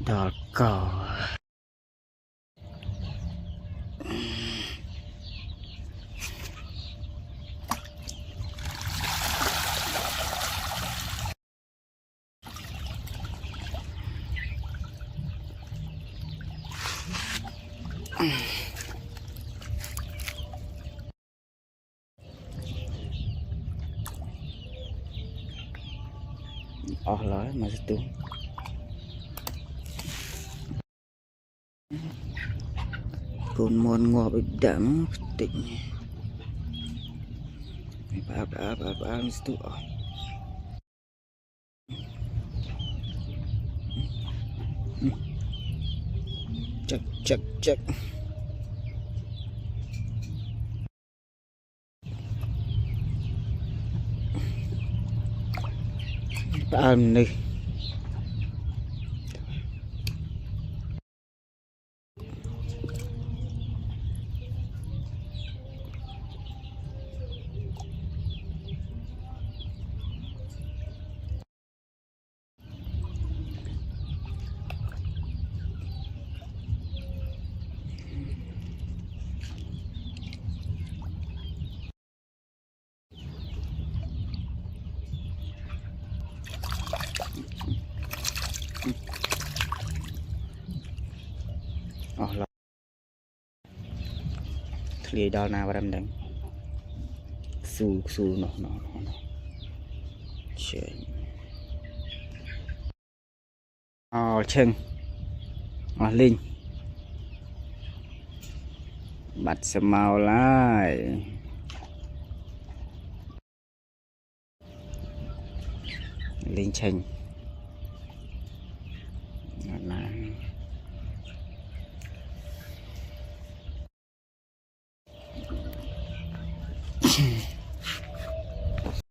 đỏ cỏ lối mà tôi cồn mòn ngọ bị đẫm tỉnh bà tôi chắc bà này là thì đo nào vào đánh su nó chân linh bật màu lại linh chân này